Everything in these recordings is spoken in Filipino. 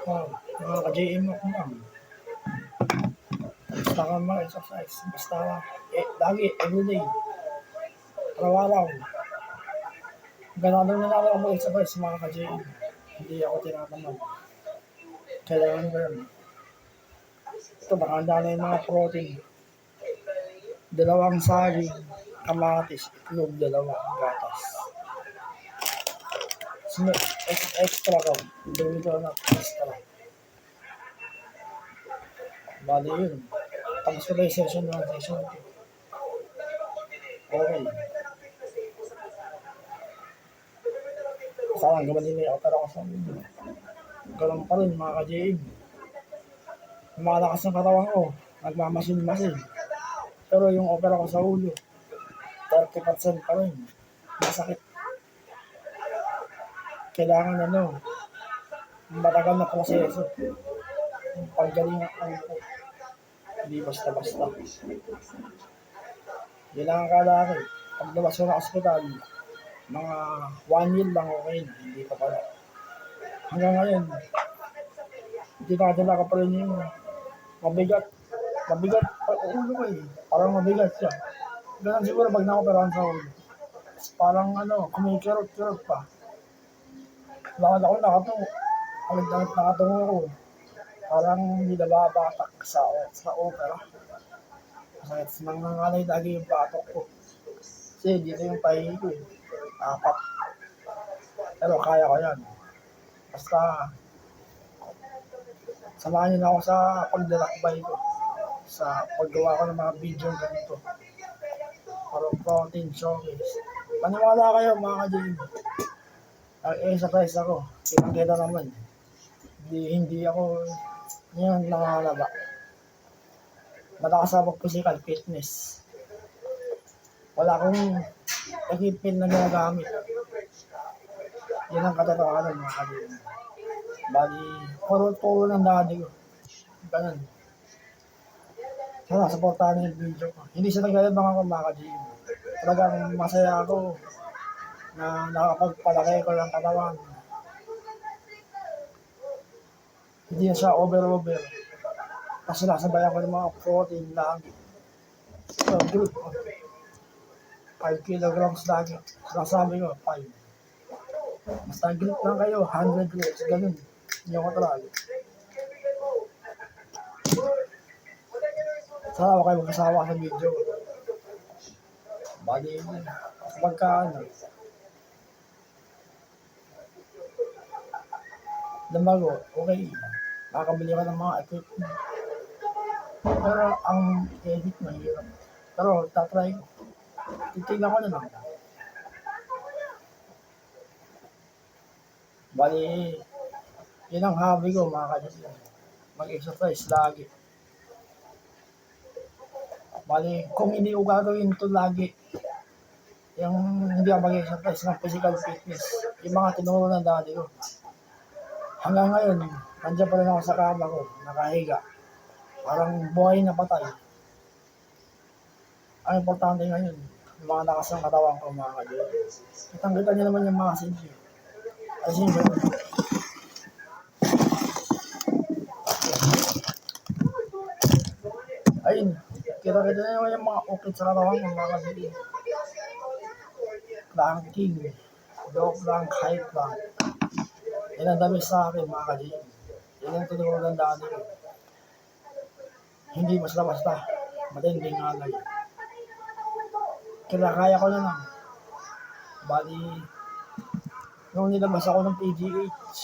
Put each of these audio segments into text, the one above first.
Oh, mga ka-JM mo ko lang. Basta ka mag-exercise. Basta lagi, everyday. Araw-araw. Ganado na lang ako mag-exercise mga ka-JM. Hindi ako tinatamad. Kailangan ko yun. Ito, nakahanda na yung mga protein. Dalawang saging, kamatis, itlog, dalawang gatas. Extra ko. Dumi ko na extra. Bali yun. Tapos ko na yung session 1, session 2. Okay. Sayang, gaman din yung opera ko sa ulo. Ganun pa rin mga ka-JM. Malakas ang katawan ko. Nagmamasin-masin. Pero yung opera ko sa ulo, 30% pa rin. Masakit. Kailangan matagal na proseso. Yung paggalingan ko. Hindi basta-basta. Kailangan kalaki. Paglabas ko ng ospital, mga 1 year lang okay na. Hindi pa pala. Hanggang ngayon, dinadala ka pa rin yung mabigat. Mabigat ulo ko eh. Parang mabigat siya. Ganun siguro pag na-operahan sa ulo. Parang kumikirot-kirot pa. Lakad ako nakatungo. Alit-alit nakatungo ko. Parang hindi nababatak sa opera. Masakit nangangalay lagi yung batok ko. Kasi dito yung pahingi ko eh. 4. Pero kaya ko yan. Basta samahan niyo na ako sa paglalakbay ko. Sa paggawa ko ng mga video ganito. Para protein showcase. Paniwala kayo mga ka-JM. Exercise ako. Kitang-kita naman. Hindi ako yan nangangalaba. Malakas ako physical fitness. Wala akong equipment na ginagamit. Yan ang katotohanan mga ka-JM. Bali, puro ng daddy ko. Ganun. Sana, supportahan niyo yung video ko. Hindi siya naglalabang ako mga ka-JM. Talagang masaya ako na nakapagpalaki ko ng katawan. Hindi na siya over. Kasi nasabayan ko ng mga protein lagi. So, good. 5 kilograms lagi. Sinasabi ko, 5. Basta group lang kayo, 100 reps. Ganun. Hindi ako talaga. Sana ako kayo magkasawa sa video. Bali, pagka damago, okay. Makakabili ka ng mga equipment. Pero ang edit mahirap. Pero tatry ko. Titignan ko na lang. Bali, yun ang hobby ko mga ka-JM. Mag-exercise lagi. Bali, kung hindi ko gagawin ito lagi, yung hindi ako mag-exercise ng physical fitness, yung mga tinuro ng daddy ko. Hanggang ngayon, nandiyan pa rin ako sa kama ko, nakahiga. Parang buhay na patay. Ang importante ngayon, yung mga lakas ng katawan ko mga ka-JM. Kitang-kita niyo naman yung mga sinyo. Kasi yun. Ayun, kita-kita niyo naman yung mga ukit sa katawan ko mga ka-JM. Planking, low plank, high plank. Yan ang dami sa akin mga ka-JM. Yan ang tinuro ng daddy ko. Hindi basta-basta. Matinding alay. Kinakaya ko na lang. Bali, nung nilabas ako ng PGH,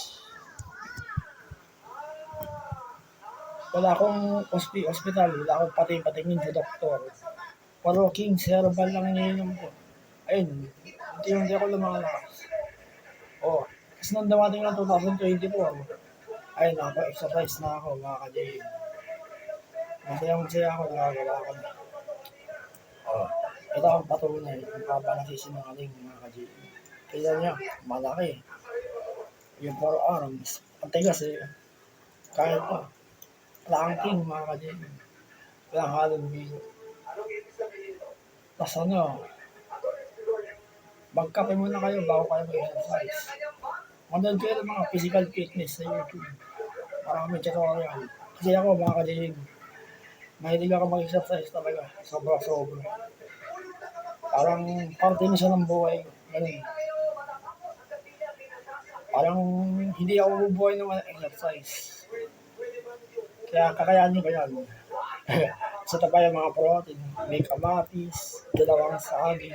wala akong hospital, wala akong patingin sa doktor. Pero King's Herbal lang iniinom ko. Ayun, hindi ako lumalakas. Tapos nung dumating ng 2024, ayun, nakapa-exercise na ako mga ka-JM. Masaya ako, nakagawa ko na. Ito ang patunay kung pa ba nasisinungaling mga ka-JM. Kaya niya, malaki. Yung forearms, ang tigas eh. Kahit pa, planking mga ka-JM. Kailang halong bigo. Tapos magkape muna kayo bago kayo mag-exercise. Manood kayo ng mga physical fitness sa YouTube. Maraming tutorial. Kasi ako mga kajig, mahilig ako mag-exercise talaga. Sobra-sobra. Parang parte na siya ng buhay ko. Ganun. Parang hindi ako bubuhay ng walang exercise. Kaya kakayanin ko yan. Sa tabay ang mga protein, may kamatis, dalawang saging,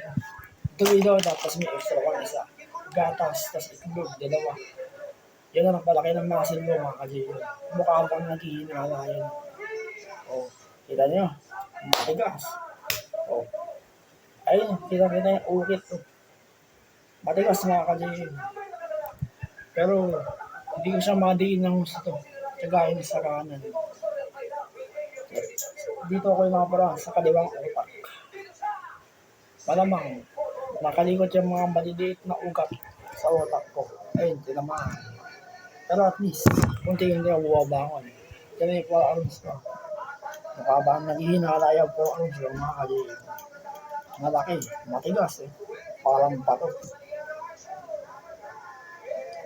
tuwido, tapos may extra pang isa. Gatas, tapos itlog, dalawa. Yan ang palaki ng muscle mo mga kajig. Mukha kang naghihinala yan. Oh, kita nyo? Matigas. Oh, ayun, kita yung ukit. Oh. Matigas mga kajig. Pero, hindi ko siya madiin ng gusto. Kagaya ni sa kanan. Dito ako yung nakapara sa kaliwang utak. Malamang, nakalikot yung mga maliliit na ugat sa utak ko. Ayun, tinamaan. Pero at least, kunti-kunti ako buwabangon. Yan yung 4 arms ko. Nakabang naghihinala yung 4 arms ko, mga kajig. Malaki, matigas eh. Parang bato.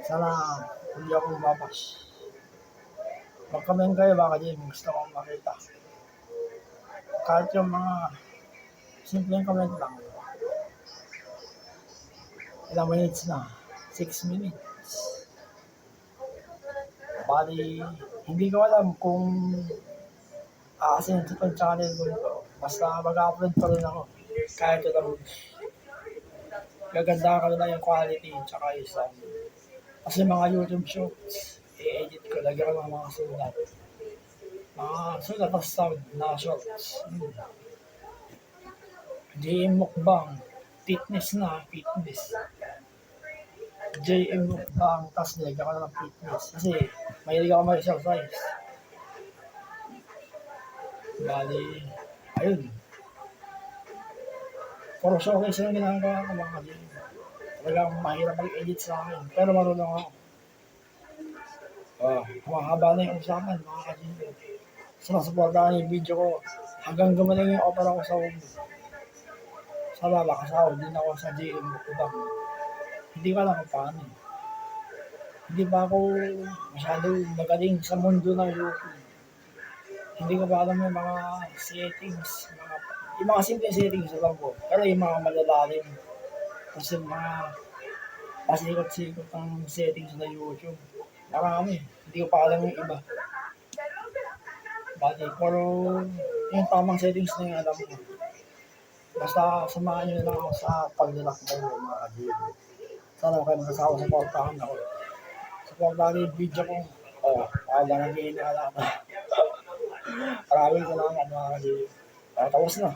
Sana hindi ako mababash. Mag-comment kayo baka din gusto kong makita. Kahit yung mga simpleng comment lang. Ilang minutes na? 6 minutes. Bali, hindi ko alam kung aasin ito itong channel ko nito. Basta mag-upload pa rin ako. Kahit ito lang. Gaganda ka na yung quality tsaka yung sound. Kasi mga YouTube shorts, i-edit ko, lagyan ko ng mga sulat. Mga sulat na sound na shorts. JM Mukbang, fitness na, fitness. JM Mukbang, tas nilagyan ko na ng fitness. Kasi, mahilig ako mag-exercise. Bali, ayun. Puro showcase yung ginagawa ko mga kajig. Talagang mahirap mag-edit sa akin. Pero marunong ako. Mahaba na yung usapan mga kajig. Sinasuportahan yung video ko hanggang gumaling yung opera ko sa ulo. Sana makasahod din ako sa JM Mukbang. Hindi ko alam kung paano. Hindi pa ako masyado magaling sa mundo ng YouTube. Hindi ko pa alam yung mga settings. Yung mga simple settings alam ko. Pero yung mga malalalim. Kasi mga pasikot-sikot ang settings na YouTube. Marami. Hindi ko pa alam yung iba. Pero yung tamang settings na yung alam ko. Basta samahan nyo na lang ako sa paglalakbay ng mga kajig. Sana kayo magkasawa sa portahan ako. Sa portahan yung video ko. Habang nag-iinala ako. Maraming salamat mga kajig. Tapos na.